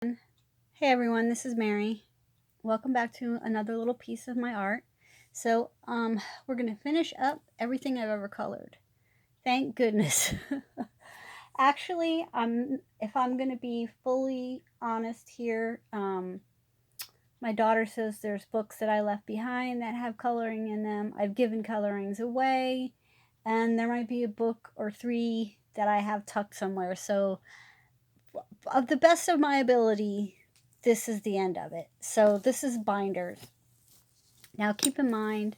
Hey everyone, this is Mary. Welcome back to another little piece of my art. We're gonna finish up everything I've ever colored. Thank goodness. Actually, if I'm gonna be fully honest here, my daughter says there's books that I left behind that have coloring in them. I've given colorings away, and there might be a book or three that I have tucked somewhere. So of the best of my ability, this is the end of it. So this is binders. Now keep in mind,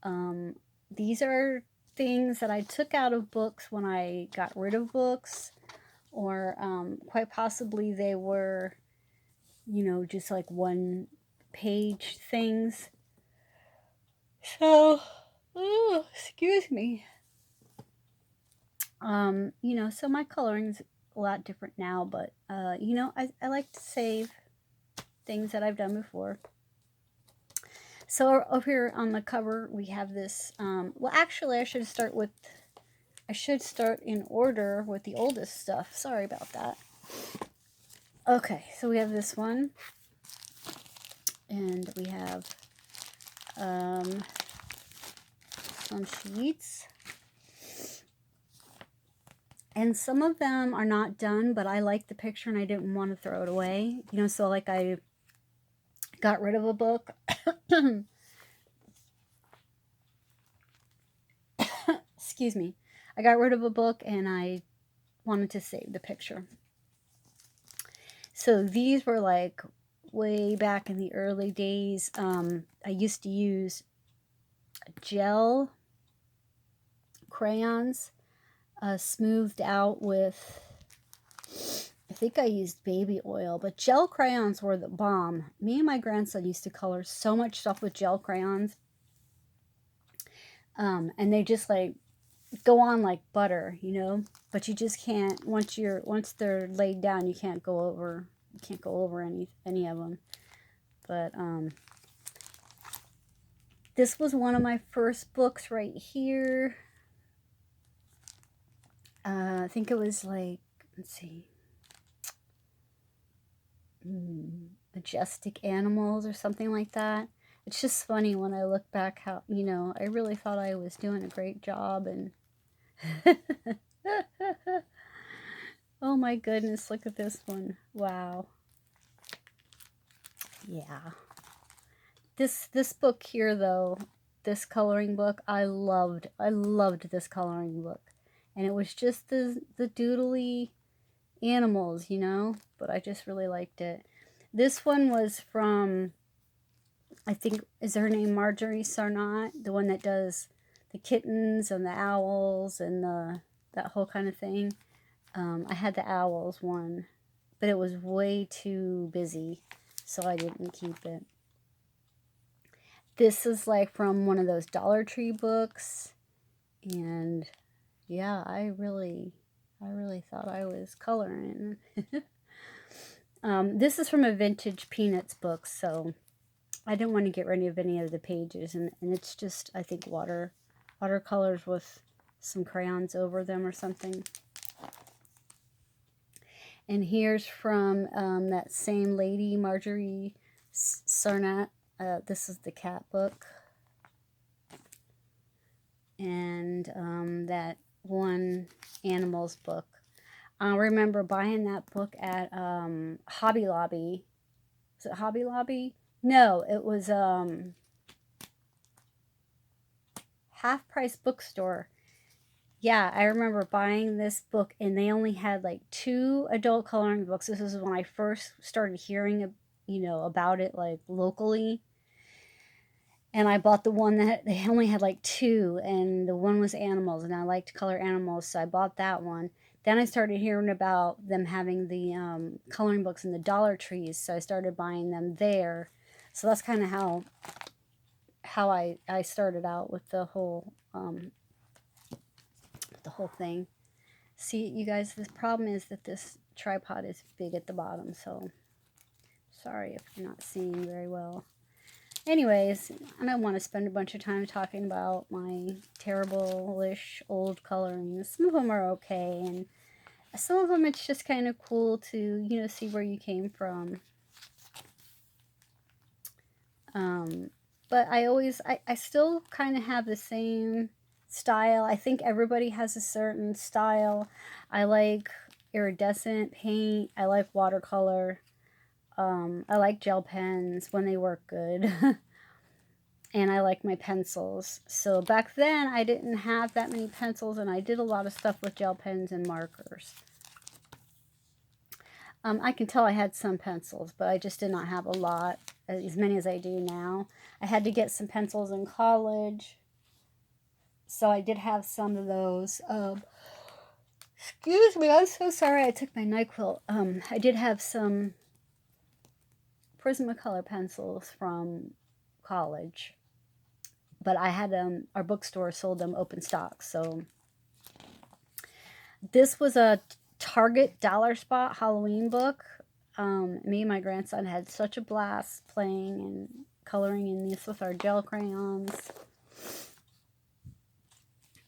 um, these are things that I took out of books when I got rid of books, or quite possibly they were, just like one page things. So, excuse me. So my coloring's a lot different now, but I like to save things that I've done before. So over here on the cover, we have this. Well, actually, I should start in order with the oldest stuff. Sorry about that. Okay, so we have this one, and we have some sheets, and some of them are not done, but I like the picture and I didn't want to throw it away. So like I got rid of a book. Excuse me. I got rid of a book and I wanted to save the picture. So these were like way back in the early days. I used to use gel crayons, smoothed out with, I think I used baby oil, but gel crayons were the bomb. Me and my grandson used to color so much stuff with gel crayons. And they just like go on like butter, but you just can't, once they're laid down, you can't go over any of them. But this was one of my first books right here. I think it was like, let's see, Majestic Animals or something like that. It's just funny when I look back how, I really thought I was doing a great job, and oh my goodness, look at this one. Wow. Yeah. This book here though, this coloring book, I loved this coloring book. And it was just the doodly animals, but I just really liked it. This one was from, I think, is her name Marjorie Sarnat, the one that does the kittens and the owls and that whole kind of thing. I had the owls one, but it was way too busy, so I didn't keep it. This is like from one of those Dollar Tree books, and yeah, I really thought I was coloring. This is from a vintage Peanuts book, so I didn't want to get rid of any of the pages, and it's just, I think, watercolors with some crayons over them or something. And here's from that same lady, Marjorie Sarnat. This is the cat book. And that one animals book. I remember buying that book at Hobby Lobby. Was it Hobby Lobby? No, it was Half Price Bookstore. Yeah, I remember buying this book, and they only had like 2 adult coloring books. This is when I first started hearing, about it like locally. And I bought the one that they only had like 2, and the one was animals, and I like to color animals, so I bought that one. Then I started hearing about them having the coloring books in the Dollar Trees, so I started buying them there. So that's kind of how I started out with the whole thing. See, you guys, this problem is that this tripod is big at the bottom, so sorry if you're not seeing very well. Anyways, I don't want to spend a bunch of time talking about my terrible-ish old colorings. Some of them are okay, and Some of them it's just kind of cool to, you know, see where you came from. But I still kind of have the same style. I think everybody has a certain style. I like iridescent paint. I like watercolor. I like gel pens when they work good. And I like my pencils. So back then I didn't have that many pencils, and I did a lot of stuff with gel pens and markers. I can tell I had some pencils, but I just did not have a lot, as many as I do now. I had to get some pencils in college, so I did have some of those. Excuse me, I'm so sorry I took my NyQuil. I did have some Prismacolor pencils from college, but I had them, our bookstore sold them open stock, so this was a Target Dollar Spot Halloween book. Me and my grandson had such a blast playing and coloring in this with our gel crayons.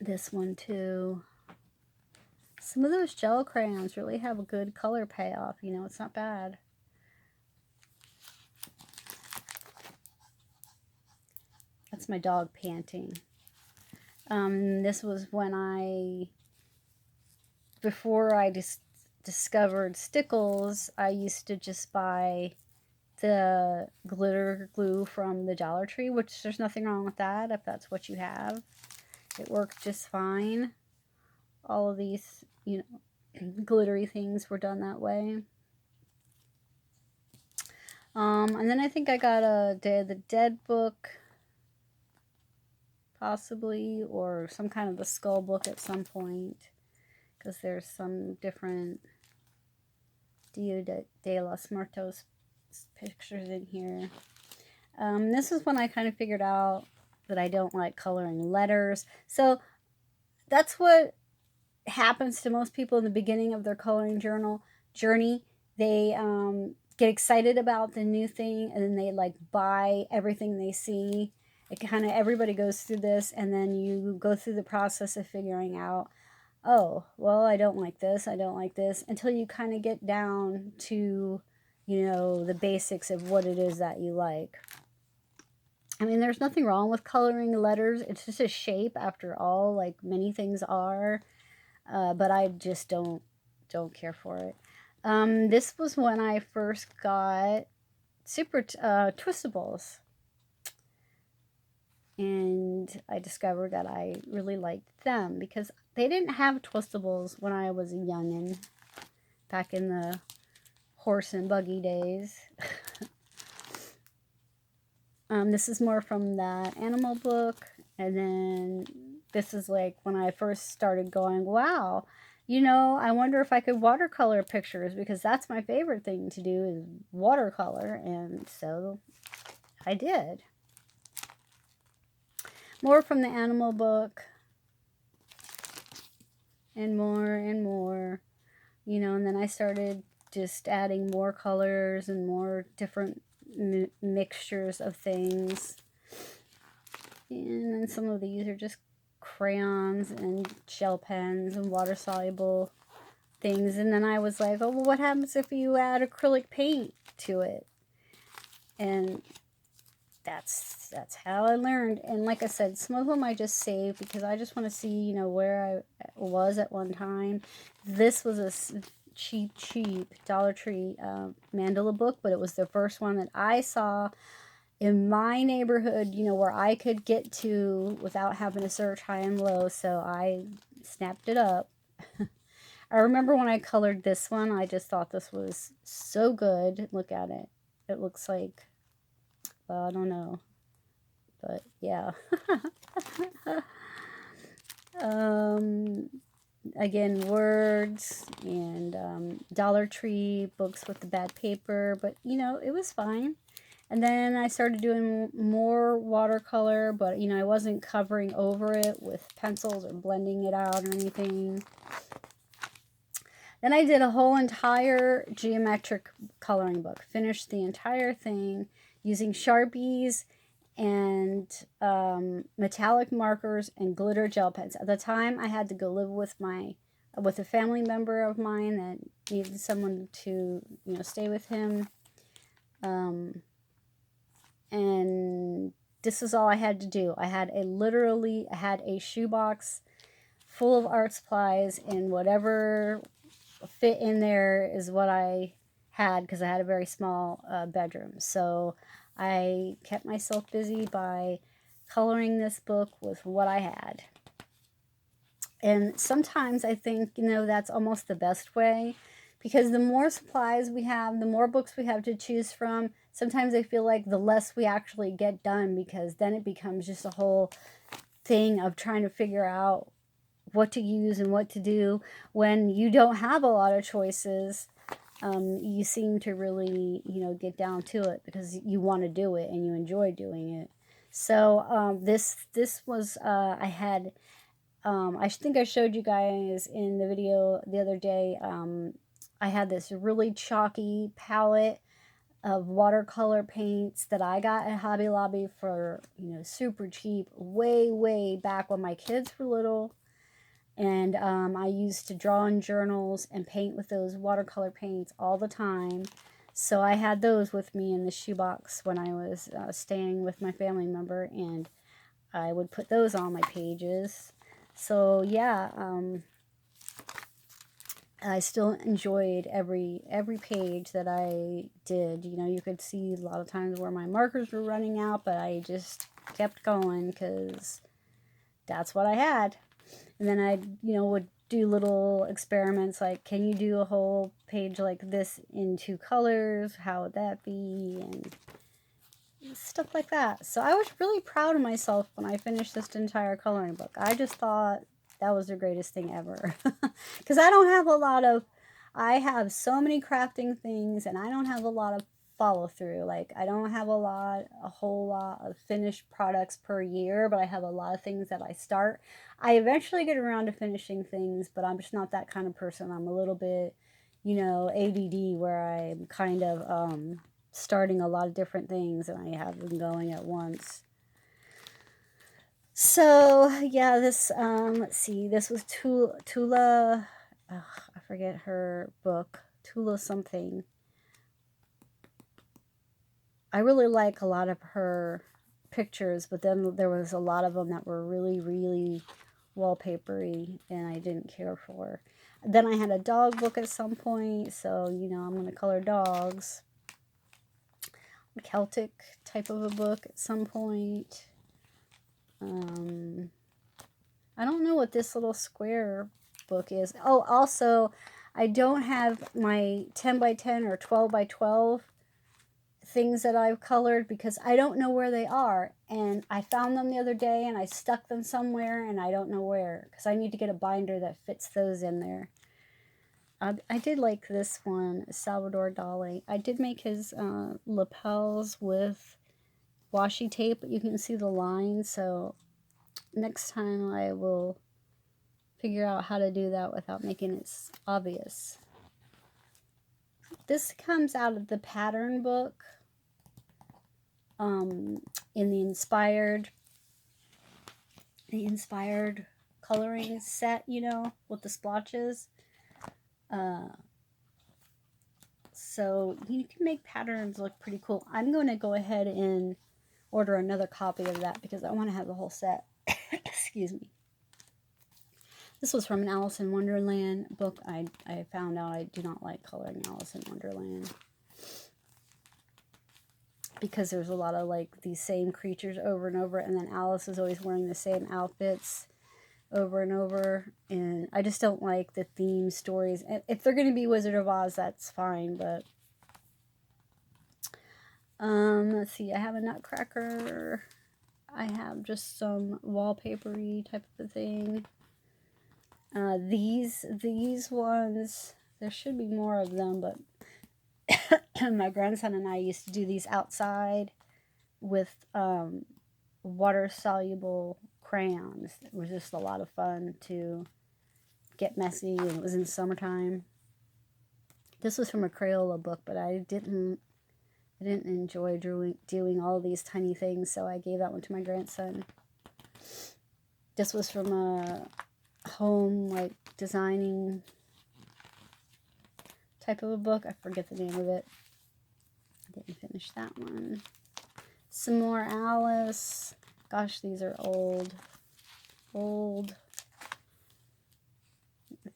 This one too. Some of those gel crayons really have a good color payoff. You know, it's not bad. That's my dog panting. This was when before I just discovered Stickles, I used to just buy the glitter glue from the Dollar Tree, which there's nothing wrong with that if that's what you have. It worked just fine. All of these, you know, glittery things were done that way. And then I think I got a Day of the Dead book, possibly, or some kind of the Skull book at some point, because there's some different Dia de los Muertos pictures in here. This is when I kind of figured out that I don't like coloring letters. So that's what happens to most people in the beginning of their coloring journey. They get excited about the new thing, and then they like buy everything they see. It kind of, everybody goes through this, and then you go through the process of figuring out, oh, well, I don't like this, I don't like this, until you kind of get down to, you know, the basics of what it is that you like. I mean, there's nothing wrong with coloring letters. It's just a shape after all, like many things are. But I just don't care for it. This was when I first got Super Twistables, and I discovered that I really liked them because they didn't have Twistables when I was a youngin', back in the horse and buggy days. This is more from that animal book, and then this is like when I first started going, wow, you know, I wonder if I could watercolor pictures, because that's my favorite thing to do is watercolor, and so I did. More from the animal book, and more, you know, and then I started just adding more colors and more different mixtures of things. And then some of these are just crayons and gel pens and water soluble things. And then I was like, oh, well, what happens if you add acrylic paint to it? And that's how I learned. And like I said, some of them I just saved because I just want to see, you know, where I was at one time. This was a cheap Dollar Tree mandala book, but it was the first one that I saw in my neighborhood, you know, where I could get to without having to search high and low, so I snapped it up. I remember when I colored this one, I just thought this was so good. Look at it. It looks like, well, I don't know, but yeah. Again, words and Dollar Tree books with the bad paper, but you know, it was fine. And then I started doing more watercolor, but you know, I wasn't covering over it with pencils or blending it out or anything. Then I did a whole entire geometric coloring book, finished the entire thing using Sharpies and metallic markers and glitter gel pens. At the time, I had to go live with my with a family member of mine that needed someone to, stay with him. And this is all I had to do. I had a shoebox full of art supplies, and whatever fit in there is what I had, because I had a very small bedroom. So I kept myself busy by coloring this book with what I had. And sometimes I think, that's almost the best way, because the more supplies we have, the more books we have to choose from, sometimes I feel like the less we actually get done, because then it becomes just a whole thing of trying to figure out what to use and what to do. When you don't have a lot of choices, you seem to really, get down to it because you want to do it and you enjoy doing it. So this was, I had, I think I showed you guys in the video the other day, I had this really chalky palette of watercolor paints that I got at Hobby Lobby for, super cheap, way back when my kids were little. And I used to draw in journals and paint with those watercolor paints all the time. So I had those with me in the shoebox when I was staying with my family member, and I would put those on my pages. So yeah, I still enjoyed every page that I did. You could see a lot of times where my markers were running out, but I just kept going because that's what I had. And then I, would do little experiments like, can you do a whole page like this in 2 colors? How would that be? And stuff like that. So I was really proud of myself when I finished this entire coloring book. I just thought that was the greatest thing ever. Because I have so many crafting things, and I don't have a lot of follow through. Like, I don't have a whole lot of finished products per year, but I have a lot of things that I start. I eventually get around to finishing things, but I'm just not that kind of person. I'm a little bit, ADD, where I'm kind of starting a lot of different things, and I have them going at once. So yeah, this let's see, this was Tula, I forget her book, Tula something. I really like a lot of her pictures, but then there was a lot of them that were really wallpapery, and I didn't care for. Then I had a dog book at some point, so I'm going to color dogs. A Celtic type of a book at some point. I don't know what this little square book is. Oh, also, I don't have my 10 by 10 or 12 by 12 things that I've colored because I don't know where they are. And I found them the other day and I stuck them somewhere and I don't know where, because I need to get a binder that fits those in there. I did like this one, Salvador Dali. I did make his lapels with washi tape, but you can see the lines, so next time I will figure out how to do that without making it obvious. This comes out of the pattern book, in the inspired coloring set, with the splotches. So you can make patterns look pretty cool. I'm going to go ahead and order another copy of that because I want to have the whole set. Excuse me. This was from an Alice in Wonderland book. I found out I do not like coloring Alice in Wonderland, because there's a lot of like these same creatures over and over, and then Alice is always wearing the same outfits over and over, and I just don't like the theme stories. If they're going to be Wizard of Oz, that's fine, but let's see, I have a Nutcracker. I have just some wallpapery type of a thing. These ones, there should be more of them, but my grandson and I used to do these outside with water-soluble crayons. It was just a lot of fun to get messy, and it was in summertime. This was from a Crayola book, but I didn't enjoy doing all these tiny things, so I gave that one to my grandson. This was from a home, like, designing type of a book. I forget the name of it. I didn't finish that one. Some more Alice. Gosh, these are old. Old.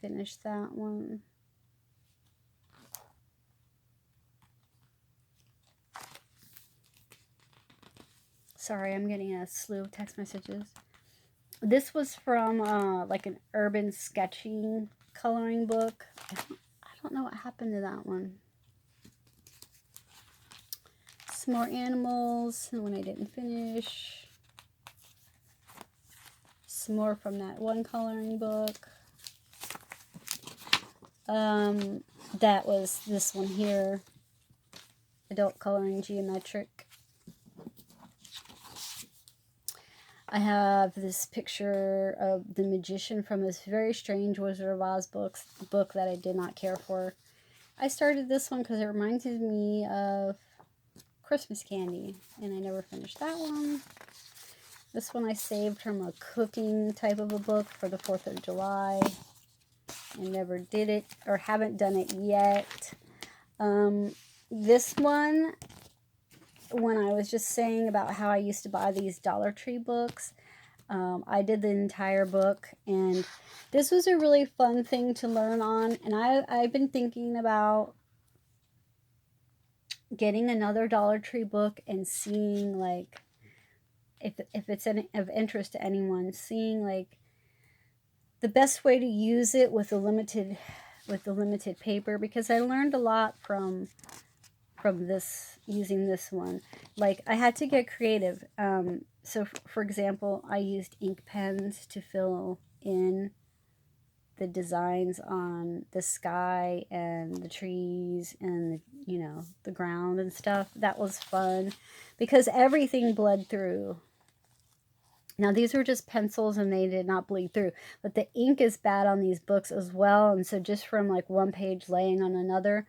Finish that one. Sorry, I'm getting a slew of text messages. This was from like an urban sketching coloring book. I don't know what happened to that one. Some more animals, the one I didn't finish. Some more from that one coloring book. That was this one here. Adult Coloring Geometric. I have this picture of the magician from this very strange Wizard of Oz book that I did not care for. I started this one because it reminded me of Christmas candy, and I never finished that one. This one I saved from a cooking type of a book for the 4th of July. I never did it, or haven't done it yet. This one, when I was just saying about how I used to buy these Dollar Tree books, I did the entire book, and this was a really fun thing to learn on, and I've been thinking about getting another Dollar Tree book and seeing, like, if it's of interest to anyone, seeing, like, the best way to use it with the limited paper, because I learned a lot from this, using this one. Like, I had to get creative. So for example, I used ink pens to fill in the designs on the sky and the trees and the ground and stuff. That was fun because everything bled through. Now, these were just pencils and they did not bleed through, but the ink is bad on these books as well. And so just from like one page laying on another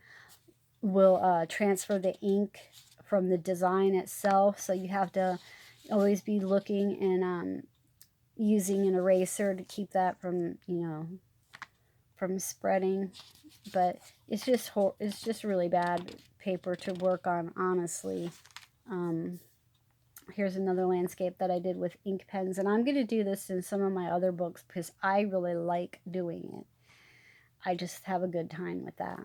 will transfer the ink from the design itself. So you have to always be looking and using an eraser to keep that from, from spreading. But it's just really bad paper to work on, honestly. Here's another landscape that I did with ink pens, and I'm going to do this in some of my other books because I really like doing it. I just have a good time with that.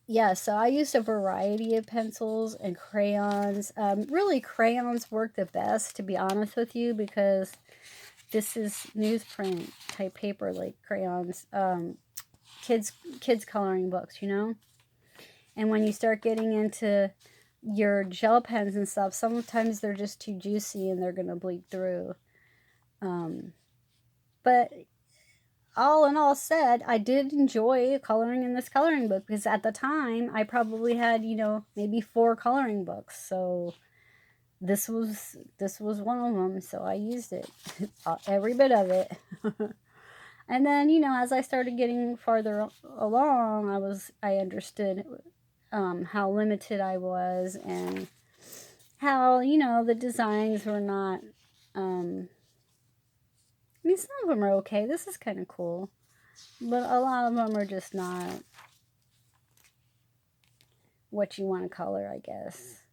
Yeah, so I used a variety of pencils and crayons. Really, crayons work the best, to be honest with you, because this is newsprint type paper, like crayons, kids coloring books, And when you start getting into your gel pens and stuff, sometimes they're just too juicy and they're going to bleed through. But all in all said, I did enjoy coloring in this coloring book because at the time I probably had, maybe 4 coloring books. So this was one of them. So I used it, every bit of it. And then, as I started getting farther along, I understood how limited I was and how, the designs were not, I mean, some of them are okay. This is kind of cool. But a lot of them are just not what you want to color, I guess.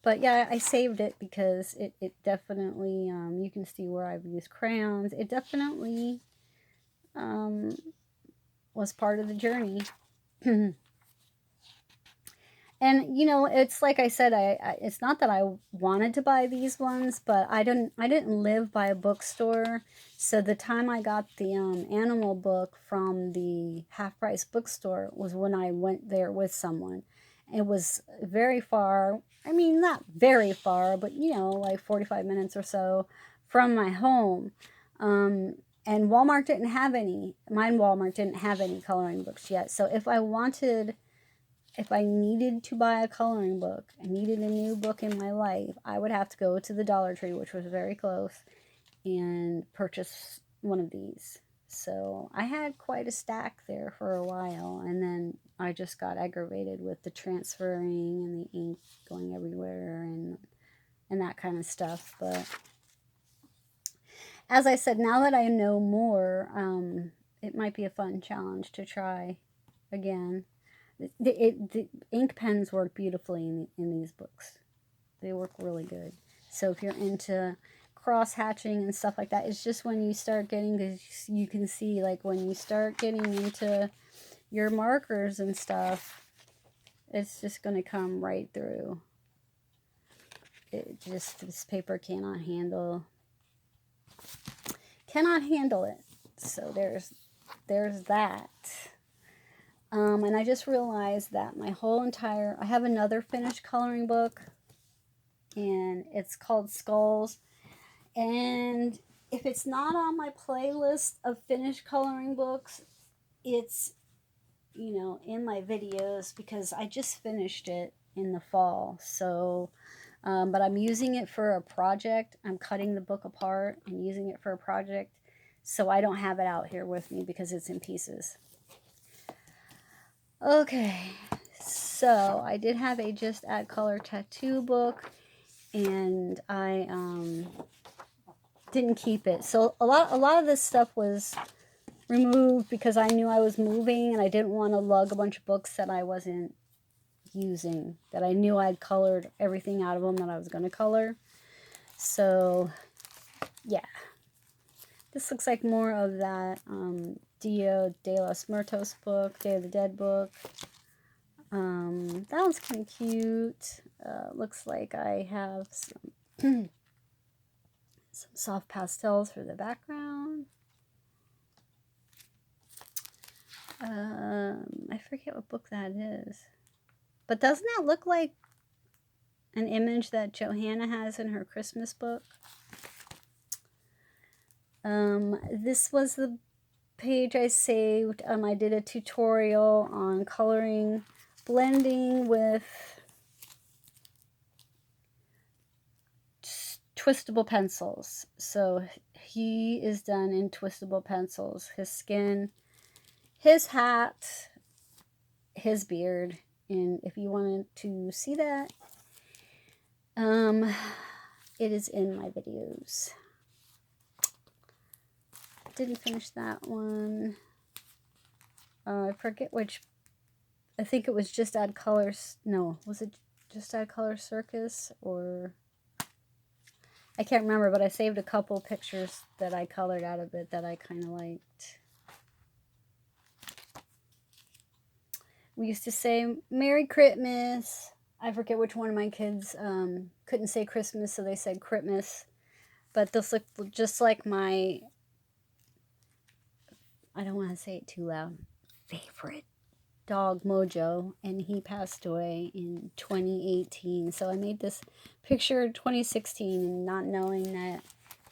But yeah, I saved it because it definitely, you can see where I've used crayons. It definitely was part of the journey. And, it's like I said, it's not that I wanted to buy these ones, but I didn't live by a bookstore. So the time I got the animal book from the half-price bookstore was when I went there with someone. It was very far. I mean, not very far, but, like 45 minutes or so from my home. And Walmart didn't have any. Walmart didn't have any coloring books yet. So if I needed to buy a coloring book, I needed a new book in my life, I would have to go to the Dollar Tree, which was very close, and purchase one of these. So I had quite a stack there for a while, and then I just got aggravated with the transferring and the ink going everywhere and that kind of stuff. But as I said, now that I know more, it might be a fun challenge to try again. The ink pens work beautifully in these books. They work really good. So if you're into cross hatching and stuff like that, it's just when you start getting, you can see, like when you start getting into your markers and stuff, it's just going to come right through. It just, this paper cannot handle it. So there's that. And I just realized that my whole entire, I have another finished coloring book, and it's called Skulls. And if it's not on my playlist of finished coloring books, it's, you know, in my videos, because I just finished it in the fall. So, but I'm using it for a project. I'm cutting the book apart and using it for a project. So I don't have it out here with me because it's in pieces. Okay, so I did have a Just Add Color tattoo book, and I didn't keep it. So a lot of this stuff was removed because I knew I was moving and I didn't want to lug a bunch of books that I wasn't using, that I knew I'd colored everything out of them that I was going to color. So yeah, this looks like more of that Dia de los Muertos book, Day of the Dead book. That one's kind of cute. Looks like I have some some soft pastels for the background. I forget what book that is. But doesn't that look like an image that Johanna has in her Christmas book? This was the page I saved. I did a tutorial on coloring, blending with twistable pencils. So he is done in twistable pencils. His skin, his hat, his beard. And if you wanted to see that, it is in my videos. Didn't finish that one. I forget which. I think it was Just Add Colors. No, was it Just Add Color Circus, or I can't remember, but I saved a couple pictures that I colored out of it that I kind of liked. We used to say Merry Christmas. I forget which one of my kids couldn't say Christmas, so they said Christmas. But this looked just like my, I don't want to say it too loud, favorite dog, Mojo, and he passed away in 2018. So I made this picture in 2016, and not knowing that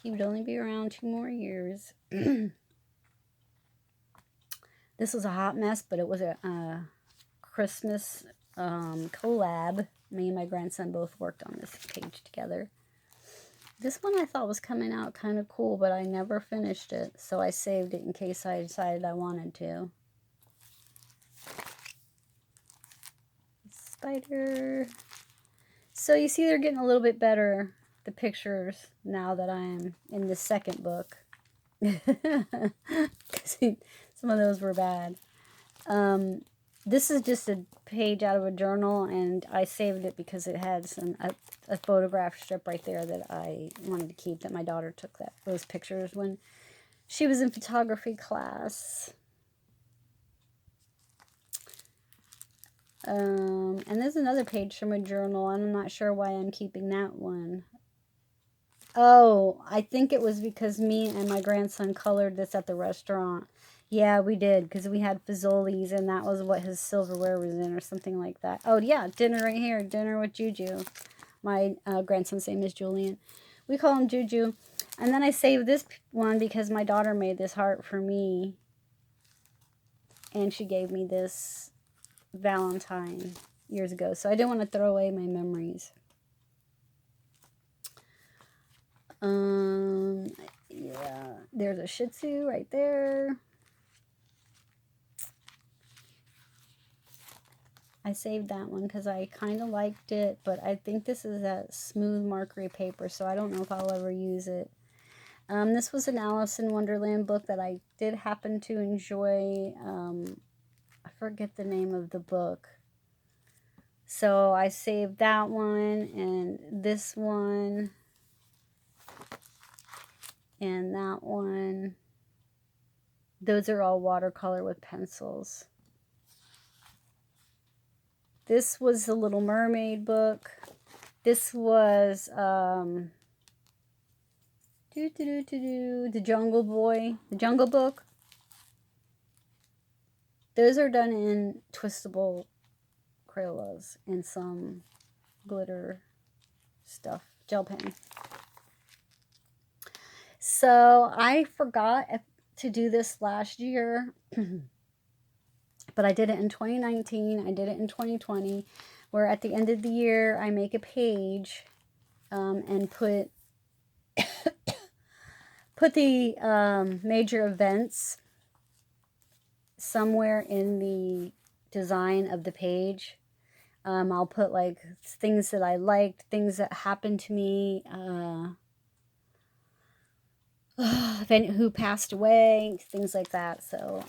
he would only be around 2 more years. This was a hot mess, but it was a Christmas collab. Me and my grandson both worked on this page together. This one I thought was coming out kind of cool, but I never finished it, so I saved it in case I decided I wanted to. Spider. So you see they're getting a little bit better, the pictures, now that I'm in the second book. Some of those were bad. This is just a page out of a journal, and I saved it because it had a photograph strip right there that I wanted to keep, that my daughter took those pictures when she was in photography class. And there's another page from a journal. I'm not sure why I'm keeping that one. Oh, I think it was because me and my grandson colored this at the restaurant. Yeah, we did, because we had Fazoli's, and that was what his silverware was in, or something like that. Oh, yeah, dinner right here. Dinner with Juju. My grandson's name is Julian. We call him Juju. And then I saved this one because my daughter made this heart for me. And she gave me this Valentine years ago. So I didn't want to throw away my memories. Yeah, there's a Shih Tzu right there. I saved that one because I kind of liked it, but I think this is that smooth markery paper, so I don't know if I'll ever use it. This was an Alice in Wonderland book that I did happen to enjoy. I forget the name of the book. So I saved that one and this one and that one. Those are all watercolor with pencils. This was the Little Mermaid book. This was the Jungle Boy, the Jungle Book. Those are done in twistable Crayolas and some glitter stuff, gel pen. So I forgot to do this last year, but I did it in 2019. I did it in 2020, where at the end of the year I make a page and put the major events somewhere in the design of the page. I'll put like things that I liked, things that happened to me, who passed away, things like that. So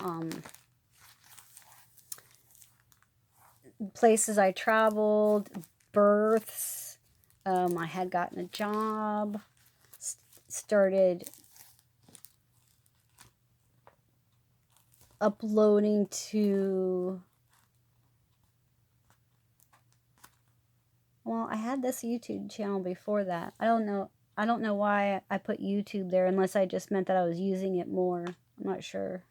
places I traveled, births, I had gotten a job, started uploading to, well, I had this YouTube channel before that. I don't know why I put YouTube there, unless I just meant that I was using it more. I'm not sure.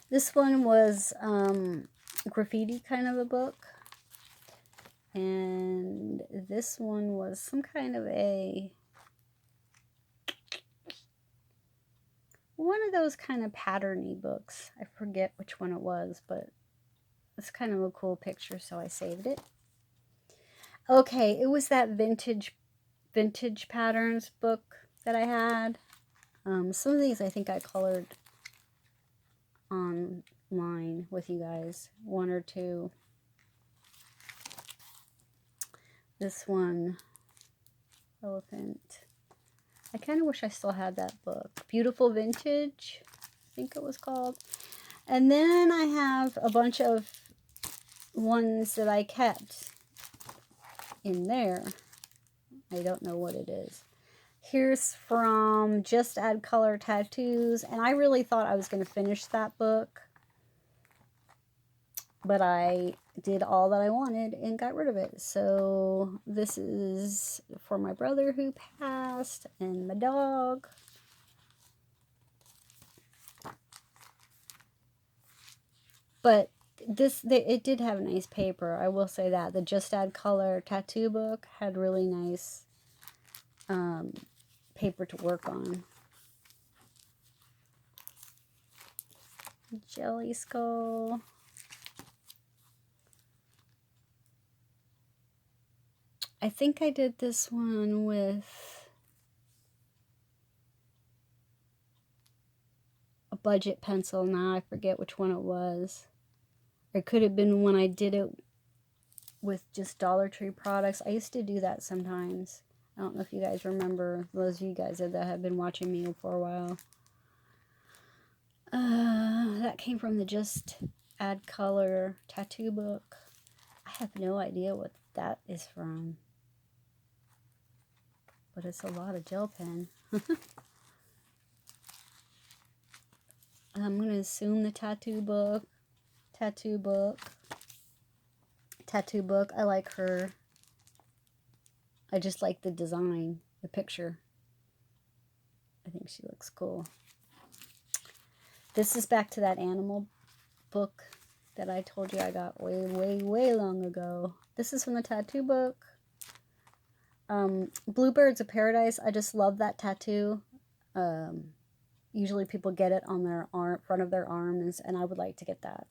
This one was graffiti kind of a book. And this one was some kind of one of those kind of patterny books. I forget which one it was, but it's kind of a cool picture, so I saved it. Okay, it was that vintage patterns book that I had. Some of these I think I colored online with you guys, one or two. This one, elephant. I kind of wish I still had that book. Beautiful Vintage, I think it was called. And then I have a bunch of ones that I kept in there. I don't know what it is. Here's from Just Add Color Tattoos. And I really thought I was going to finish that book, but I did all that I wanted and got rid of it. So this is for my brother who passed and my dog. But it did have nice paper, I will say that. The Just Add Color tattoo book had really nice paper to work on. Jelly Skull. I think I did this one with a budget pencil. Now I forget which one it was. It could have been when I did it with just Dollar Tree products. I used to do that sometimes. I don't know if you guys remember, those of you guys that have been watching me for a while. That came from the Just Add Color tattoo book. I have no idea what that is from, but it's a lot of gel pen. I'm going to assume the tattoo book. I like her. I just like the design, the picture. I think she looks cool. This is back to that animal book that I told you I got way long ago. This is from the tattoo book. Bluebirds of Paradise. I just love that tattoo. Usually people get it on their front of their arms, and I would like to get that.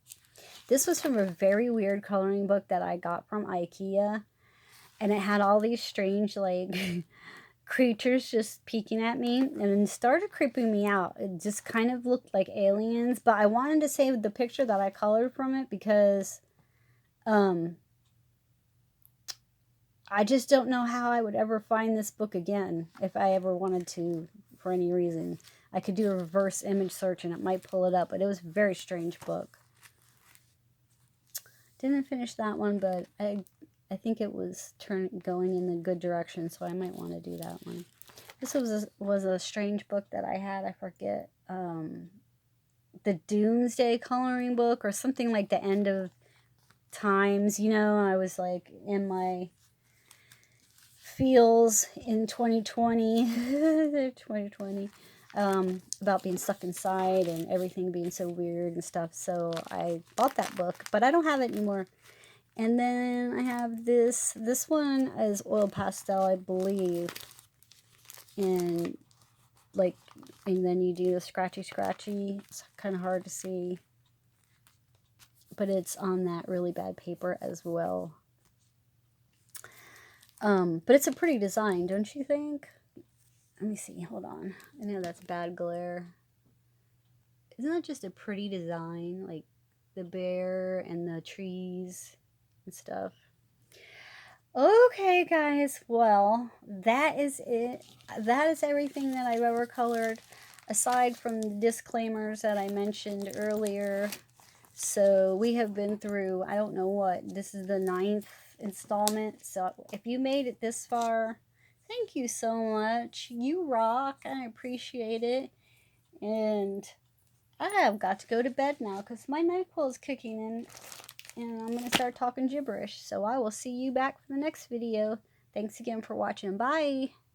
This was from a very weird coloring book that I got from IKEA, and it had all these strange, like, creatures just peeking at me, and it started creeping me out. It just kind of looked like aliens, but I wanted to save the picture that I colored from it because I just don't know how I would ever find this book again if I ever wanted to for any reason. I could do a reverse image search and it might pull it up, but it was a very strange book. Didn't finish that one, but I think it was going in the good direction, so I might want to do that one. This was a strange book that I had. I forget. The Doomsday Coloring Book or something like the End of Times. You know, I was like in my feels in 2020, 2020, about being stuck inside and everything being so weird and stuff. So I bought that book, but I don't have it anymore. And then I have this. This one is oil pastel, I believe. And like, and then you do the scratchy. It's kind of hard to see, but it's on that really bad paper as well. But it's a pretty design, don't you think? Let me see, hold on. I know that's bad glare. Isn't that just a pretty design? Like the bear and the trees and stuff. Okay, guys. Well, that is it. That is everything that I've ever colored, aside from the disclaimers that I mentioned earlier. So we have been through, I don't know what, this is the 9th installment. So if you made it this far, thank you so much. You rock. I appreciate it. And I have got to go to bed now because my NyQuil is kicking in. And I'm going to start talking gibberish. So I will see you back for the next video. Thanks again for watching. Bye.